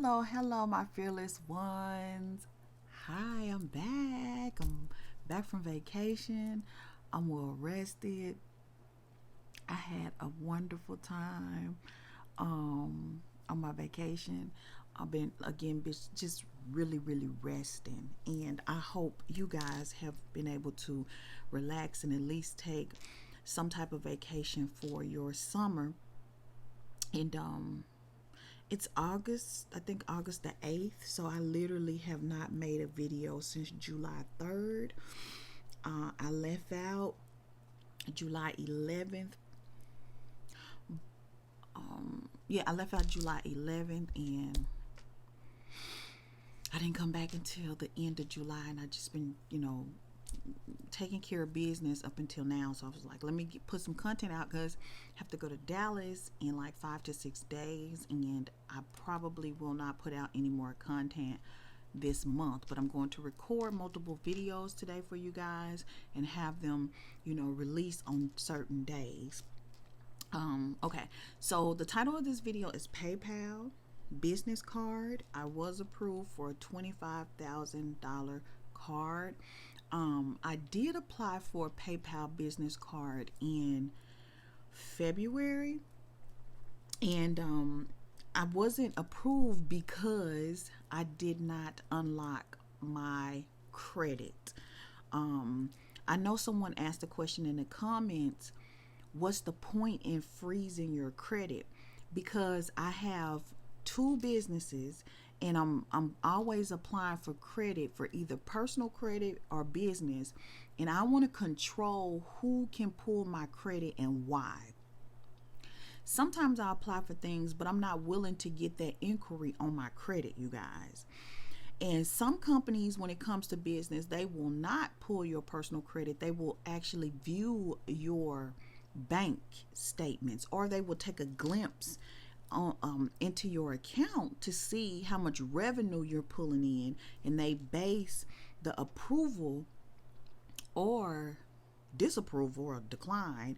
Hello, my fearless ones. Hi, I'm back. I'm back from vacation. I'm well rested. I had a wonderful time on my vacation. I've been again just really resting, and I hope you guys have been able to relax and at least take some type of vacation for your summer. And it's August, I think August the 8th. So I literally have not made a video since July 3rd. I left out July 11th. Yeah, I left out July 11th, and I didn't come back until the end of July. And I just been, taking care of business up until now. So I was like, let me put some content out because I have to go to Dallas in like 5 to 6 days, and I probably will not put out any more content this month, but I'm going to record multiple videos today for you guys and have them, released on certain days. Okay, so the title of this video is PayPal business card. I was approved for a $25,000 card. I did apply for a PayPal business card in February, and I wasn't approved because I did not unlock my credit. I know someone asked a question in the comments, what's the point in freezing your credit? Because I have two businesses, and I'm always applying for credit for either personal credit or business, and I want to control who can pull my credit and why. Sometimes I apply for things, but I'm not willing to get that inquiry on my credit, you guys. And some companies, when it comes to business, they will not pull your personal credit. They will actually view your bank statements, or they will take a glimpse into your account to see how much revenue you're pulling in, and they base the approval or disapproval or decline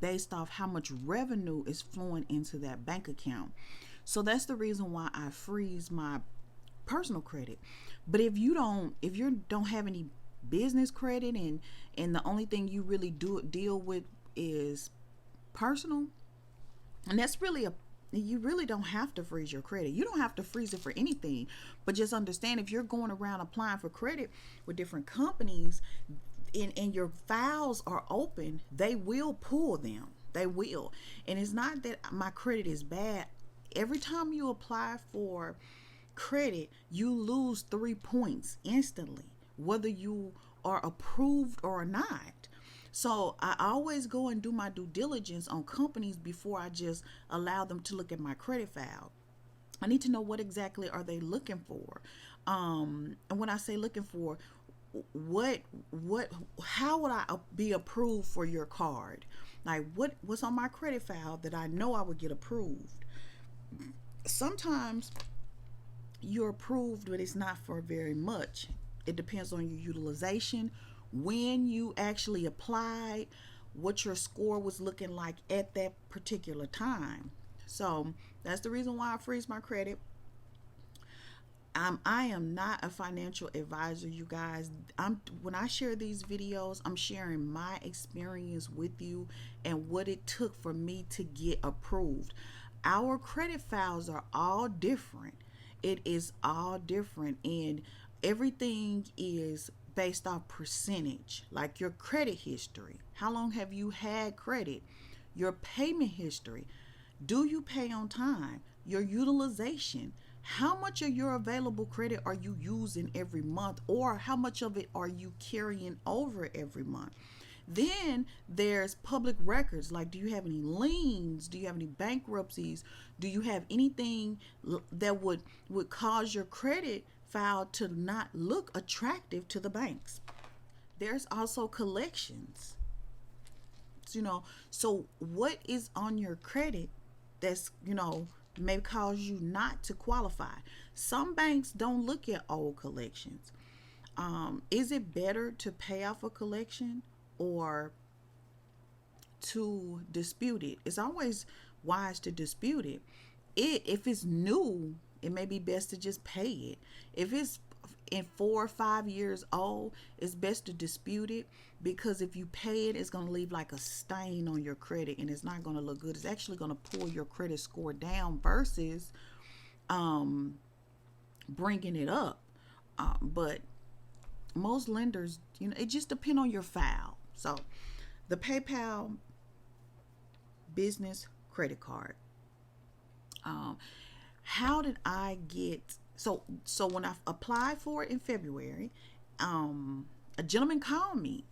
based off how much revenue is flowing into that bank account. So that's the reason why I freeze my personal credit. But if you don't have any business credit, and the only thing you really deal with is personal, and that's really you really don't have to freeze your credit. You don't have to freeze it for anything, but just understand, if you're going around applying for credit with different companies and your files are open, they will pull them. They will. And it's not that my credit is bad. Every time you apply for credit, you lose 3 points instantly, whether you are approved or not. So I always go and do my due diligence on companies before I just allow them to look at my credit file. I need to know what exactly are they looking for. And when I say looking for, how would I be approved for your card? Like, what's on my credit file that I know I would get approved? Sometimes you're approved, but it's not for very much. It depends on your utilization, when you actually applied, what your score was looking like at that particular time. So that's the reason why I freeze my credit. I am not a financial advisor, you guys. When I share these videos, I'm sharing my experience with you and what it took for me to get approved. Our credit files are all different. It is all different, and everything is based off percentage, like your credit history. How long have you had credit? Your payment history. Do you pay on time? Your utilization. How much of your available credit are you using every month, or how much of it are you carrying over every month? Then there's public records, like, do you have any liens? Do you have any bankruptcies? Do you have anything that would cause your credit file to not look attractive to the banks? There's also collections. So what is on your credit that's, may cause you not to qualify? Some banks don't look at old collections. Is it better to pay off a collection or to dispute it? It's always wise to dispute it. If it's new, it may be best to just pay it. If it's in 4 or 5 years old, it's best to dispute it, because if you pay it, it's going to leave like a stain on your credit and it's not going to look good. It's actually going to pull your credit score down versus bringing it up. But most lenders, it just depends on your file. So the PayPal business credit card. How did I get, so when I applied for it in February, a gentleman called me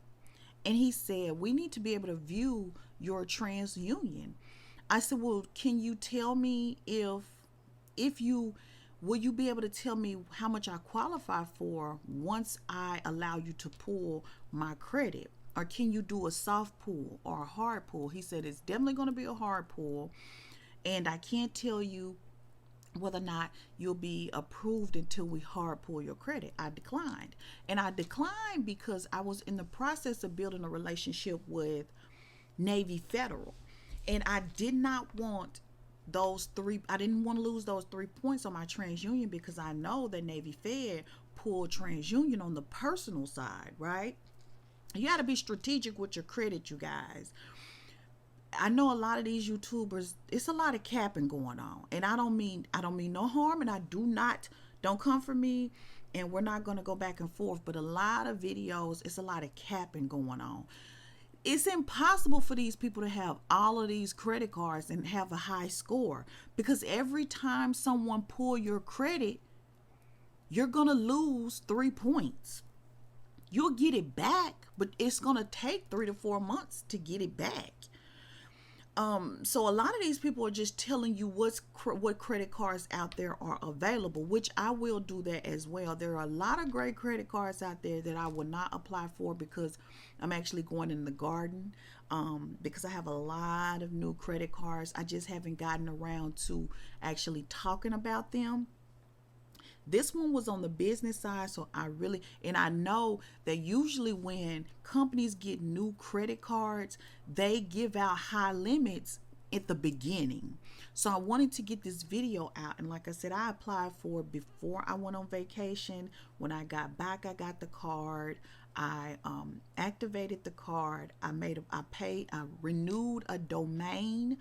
and he said, we need to be able to view your TransUnion. I said, well, can you tell me will you be able to tell me how much I qualify for once I allow you to pull my credit? Or can you do a soft pull or a hard pull? He said, it's definitely going to be a hard pull, and I can't tell you whether or not you'll be approved until we hard pull your credit. I declined. And I declined because I was in the process of building a relationship with Navy Federal. And I did not want I didn't want to lose those 3 points on my TransUnion, because I know that Navy Fed pulled TransUnion on the personal side, right? You got to be strategic with your credit, you guys. I know a lot of these YouTubers, it's a lot of capping going on, and I don't mean no harm, and don't come for me, and we're not going to go back and forth, but a lot of videos, it's a lot of capping going on. It's impossible for these people to have all of these credit cards and have a high score, because every time someone pull your credit, you're going to lose 3 points. You'll get it back, but it's going to take 3 to 4 months to get it back. So a lot of these people are just telling you what credit cards out there are available, which I will do that as well. There are a lot of great credit cards out there that I will not apply for, because I'm actually going in the garden, because I have a lot of new credit cards. I just haven't gotten around to actually talking about them. This one was on the business side, so I know that usually when companies get new credit cards, they give out high limits at the beginning. So I wanted to get this video out, and like I said, I applied for it before I went on vacation. When I got back, I got the card. I activated the card. I renewed a domain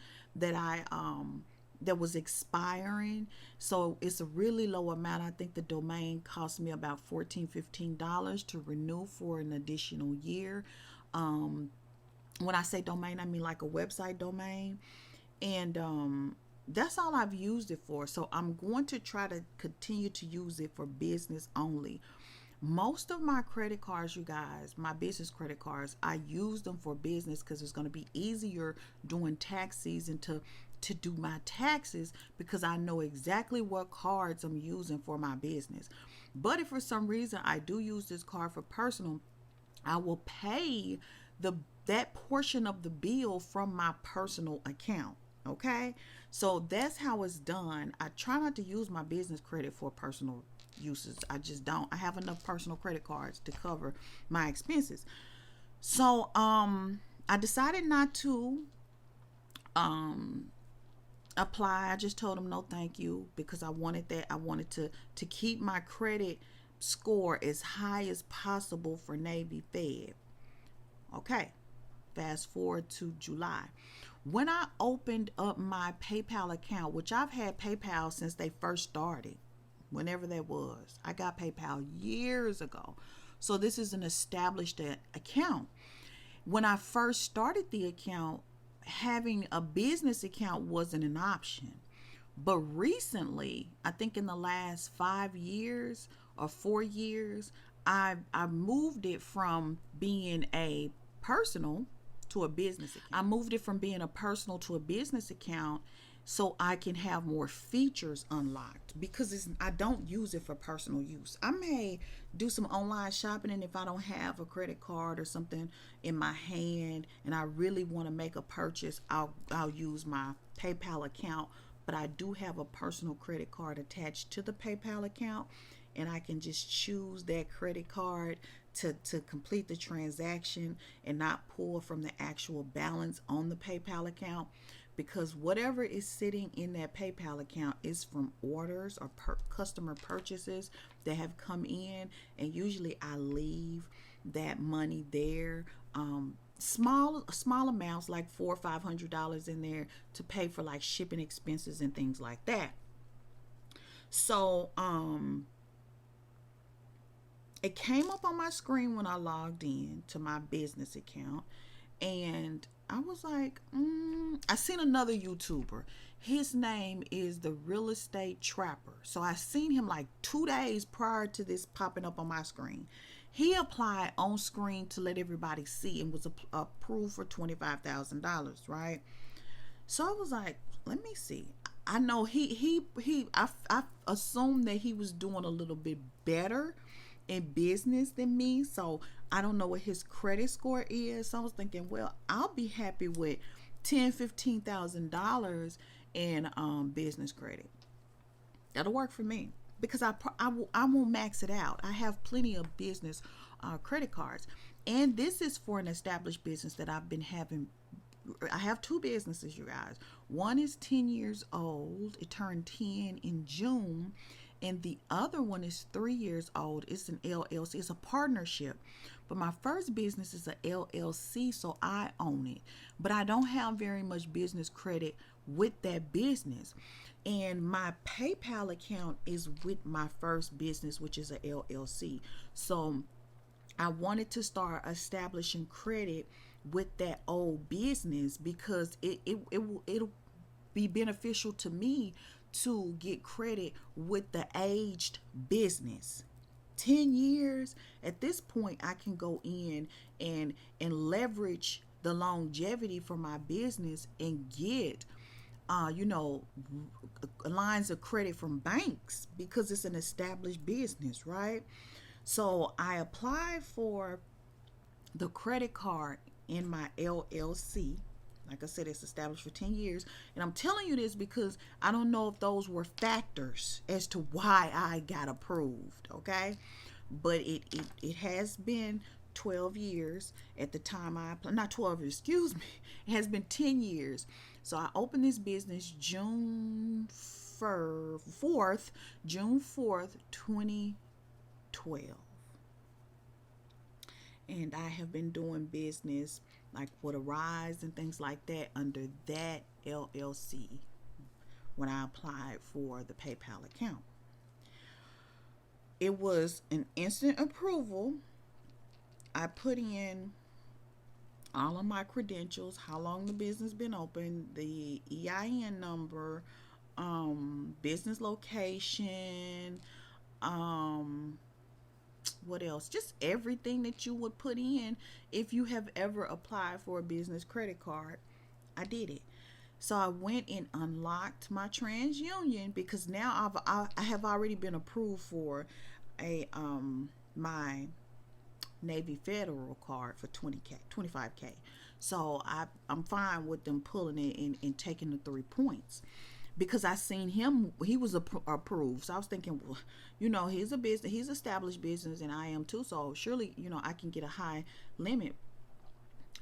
that was expiring, so it's a really low amount. I think the domain cost me about $14-15 to renew for an additional year. When I say domain, I mean like a website domain, and that's all I've used it for. So I'm going to try to continue to use it for business only. Most of my credit cards, you guys, my business credit cards, I use them for business because it's going to be easier during tax season to do my taxes, because I know exactly what cards I'm using for my business. But if for some reason I do use this card for personal, I will pay that portion of the bill from my personal account. Okay, so that's how it's done. I try not to use my business credit for personal uses. I just don't. I have enough personal credit cards to cover my expenses. So I decided not to apply. I just told them no thank you, because I wanted to keep my credit score as high as possible for Navy Fed. Okay, fast forward to July. When I opened up my PayPal account, which I've had PayPal since they first started, whenever that was, I got PayPal years ago, so this is an established account. When I first started the account, having a business account wasn't an option. But recently, I think in the last 5 years or 4 years, I moved it from being a personal to a business account. I moved it from being a personal to a business account so I can have more features unlocked, because I don't use it for personal use. I may do some online shopping, and if I don't have a credit card or something in my hand and I really want to make a purchase, I'll use my PayPal account. But I do have a personal credit card attached to the PayPal account, and I can just choose that credit card to complete the transaction and not pull from the actual balance on the PayPal account. because whatever is sitting in that PayPal account is from orders or customer purchases that have come in, and usually I leave that money there. Small amounts like $400 or $500 in there to pay for like shipping expenses and things like that. So it came up on my screen when I logged in to my business account, and I was like, I seen another YouTuber. His name is the Real Estate Trapper. So I seen him like 2 days prior to this popping up on my screen. He applied on screen to let everybody see and was approved for $25,000, right? So I was like, let me see. I know I assumed that he was doing a little bit better in business than me, so I don't know what his credit score is. So I was thinking, well, I'll be happy with $10,000-$15,000 in business credit. That'll work for me because I won't max it out. I have plenty of business credit cards, and this is for an established business that I've been having. I have two businesses, you guys. One is 10 years old. It turned 10 in June. And the other one is 3 years old. It's an LLC. It's a partnership. But my first business is a LLC, so I own it. But I don't have very much business credit with that business. And my PayPal account is with my first business, which is a LLC. So I wanted to start establishing credit with that old business because it'll be beneficial to me to get credit with the aged business. 10 years at this point, I can go in and leverage the longevity for my business and get lines of credit from banks because it's an established business, right? So I applied for the credit card in my LLC. Like I said, it's established for 10 years. And I'm telling you this because I don't know if those were factors as to why I got approved, okay? But it has been 12 years at the time I applied. Not 12 years, excuse me. It has been 10 years. So I opened this business June 4th, 2012. And I have been doing business like with a rise and things like that under that LLC when I applied for the PayPal account. It was an instant approval. I put in all of my credentials, how long the business been open, the EIN number, business location, what else? Just everything that you would put in if you have ever applied for a business credit card. I did it. So I went and unlocked my TransUnion because now I have already been approved for a my Navy Federal card for 25K. So I'm fine with them pulling it and taking the 3 points. Because I seen him, he was approved. So I was thinking, well, he's a business, he's established business, and I am too. So surely, I can get a high limit.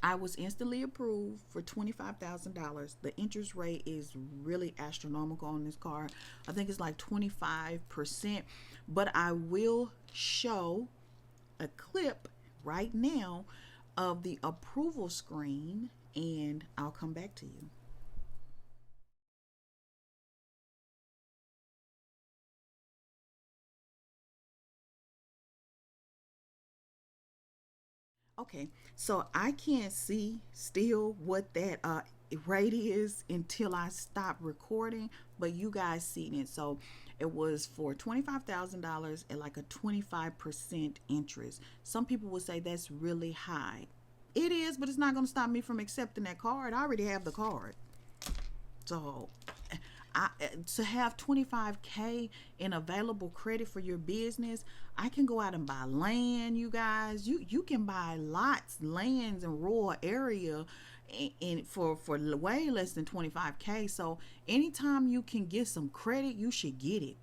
I was instantly approved for $25,000. The interest rate is really astronomical on this card. I think it's like 25%. But I will show a clip right now of the approval screen, and I'll come back to you. Okay, so I can't see still what that rate is until I stop recording, but you guys seen it. So it was for $25,000 at like a 25% interest. Some people would say that's really high. It is, but it's not going to stop me from accepting that card. I already have the card. So to have 25K in available credit for your business, I can go out and buy land, you guys. You can buy lots, lands in rural area for way less than 25K. So anytime you can get some credit, you should get it.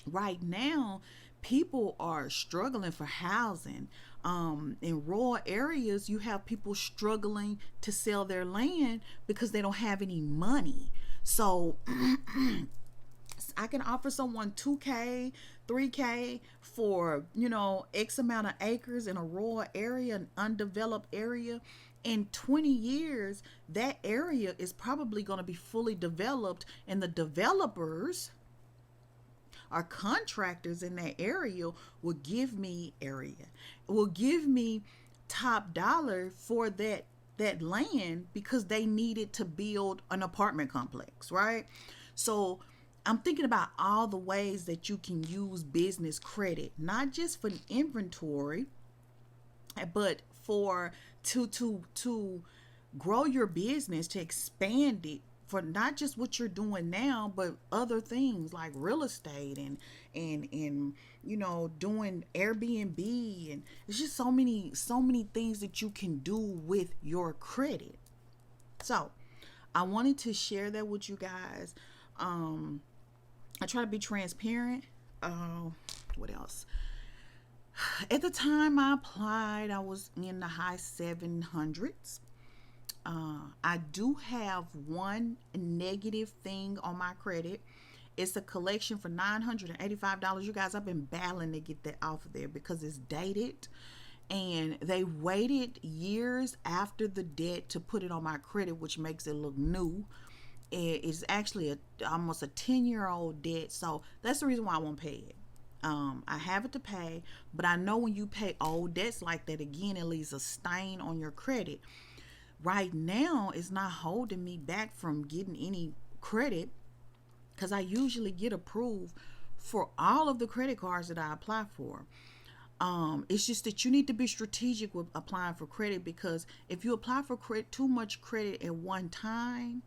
Right now, people are struggling for housing. In rural areas, you have people struggling to sell their land because they don't have any money. So I can offer someone 2K, 3K for, X amount of acres in a rural area, an undeveloped area. In 20 years, that area is probably going to be fully developed, and the developers or contractors in that area will give me top dollar for that land because they needed to build an apartment complex, right? So I'm thinking about all the ways that you can use business credit, not just for inventory, but for to grow your business, to expand it, for not just what you're doing now, but other things like real estate and doing Airbnb, and it's just so many things that you can do with your credit. So I wanted to share that with you guys. I try to be transparent. What else? At the time I applied, I was in the high 700s. I do have one negative thing on my credit. It's a collection for $985. You guys, I've been battling to get that off of there because it's dated. And they waited years after the debt to put it on my credit, which makes it look new. It's actually almost a 10-year-old debt. So that's the reason why I won't pay it. I have it to pay, but I know when you pay old debts like that again, it leaves a stain on your credit. Right now, it's not holding me back from getting any credit because I usually get approved for all of the credit cards that I apply for. It's just that you need to be strategic with applying for credit, because if you apply for too much credit at one time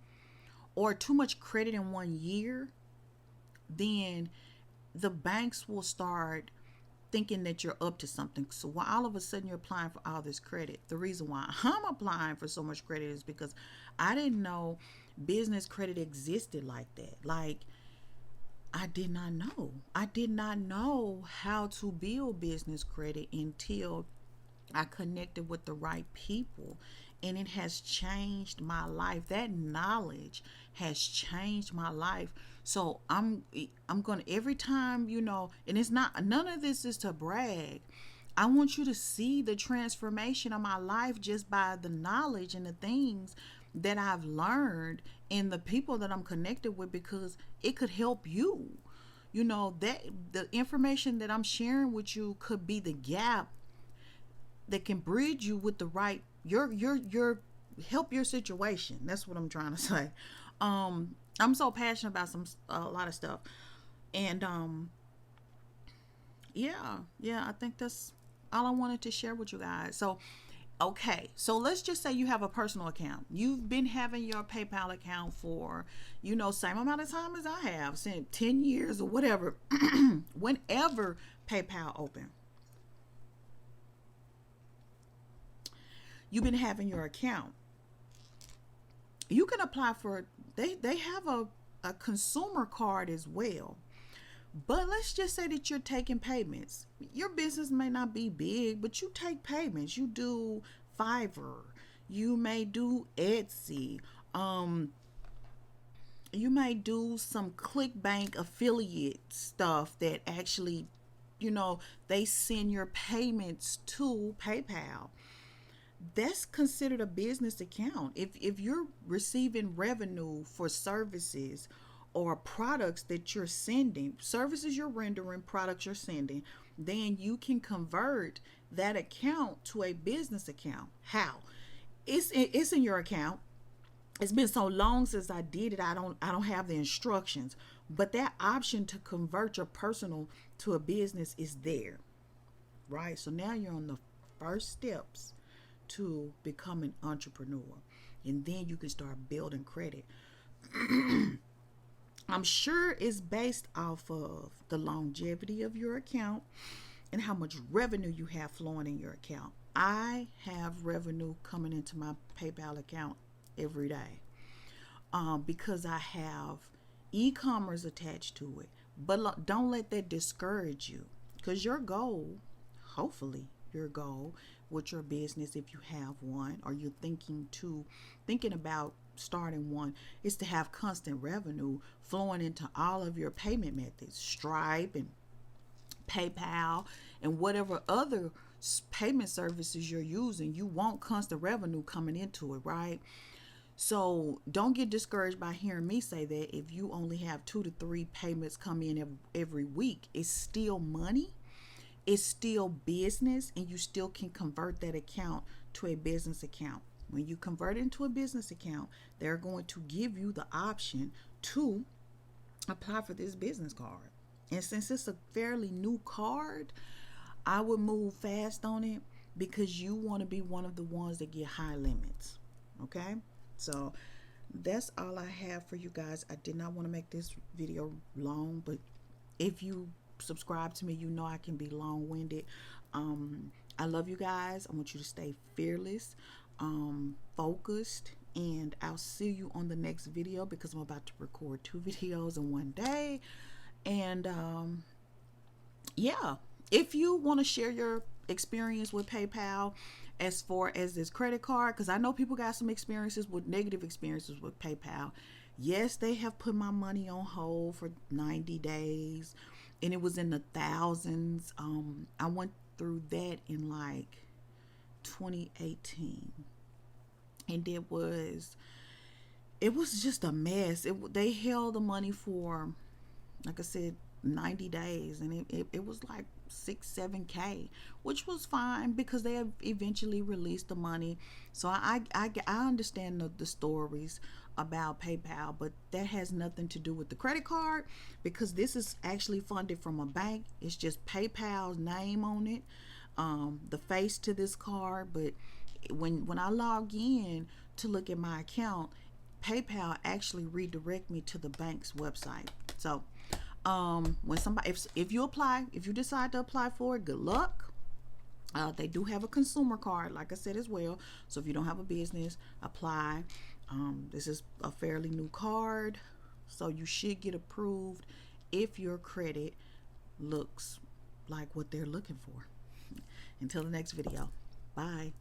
or too much credit in 1 year, then the banks will start thinking that you're up to something. So while all of a sudden you're applying for all this credit, the reason why I'm applying for so much credit is because I didn't know business credit existed like that. Like, I did not know. I did not know how to build business credit until I connected with the right people, and it has changed my life. That knowledge has changed my life. So I'm gonna, every time, and it's not, none of this is to brag. I want you to see the transformation of my life just by the knowledge and the things that I've learned and the people that I'm connected with, because it could help you. That the information that I'm sharing with you could be the gap that can bridge you with the right your help your situation. That's what I'm trying to say. I'm so passionate about a lot of stuff, and yeah, I think that's all I wanted to share with you guys. So okay, so let's just say you have a personal account. You've been having your PayPal account for, same amount of time as I have, since 10 years or whatever. Whenever PayPal open, you've been having your account. You can apply for, they have a consumer card as well. But let's just say that you're taking payments. Your business may not be big, but you take payments. You do Fiverr. You may do Etsy. You may do some ClickBank affiliate stuff that actually, they send your payments to PayPal. That's considered a business account. If you're receiving revenue for services or products that you're sending, services you're rendering, products you're sending, then you can convert that account to a business account. How? It's in your account. It's been so long since I did it, I don't have the instructions, but that option to convert your personal to a business is there, right? So now you're on the first steps to become an entrepreneur, and then you can start building credit. I'm sure it's based off of the longevity of your account and how much revenue you have flowing in your account. I have revenue coming into my PayPal account every day because I have e-commerce attached to it. But don't let that discourage you. Because your goal, hopefully your goal with your business, if you have one, or you're thinking about starting one, is to have constant revenue flowing into all of your payment methods, Stripe and PayPal and whatever other payment services you're using. You want constant revenue coming into it, right? So don't get discouraged by hearing me say that if you only have 2 to 3 payments come in every week. It's still money, it's still business, and you still can convert that account to a business account. When you convert it into a business account, they're going to give you the option to apply for this business card. And since it's a fairly new card, I would move fast on it because you want to be one of the ones that get high limits. Okay? So that's all I have for you guys. I did not want to make this video long, but if you subscribe to me, you know I can be long-winded. I love you guys. I want you to stay fearless, focused, and I'll see you on the next video because I'm about to record 2 videos in one day. And yeah, if you want to share your experience with PayPal as far as this credit card, because I know people got some negative experiences with PayPal. Yes, they have put my money on hold for 90 days and it was in the thousands. I went through that in like 2018, and it was just a mess. They held the money for, like I said, 90 days, and it was like 6-7K, which was fine because they have eventually released the money. So I understand the stories about PayPal, but that has nothing to do with the credit card because this is actually funded from a bank. It's just PayPal's name on it, the face to this card. But when I log in to look at my account, PayPal actually redirect me to the bank's website. So when somebody, if you decide to apply for it, good luck. They do have a consumer card, like I said, as well. So if you don't have a business, apply. This is a fairly new card, so you should get approved if your credit looks like what they're looking for. Until the next video, bye.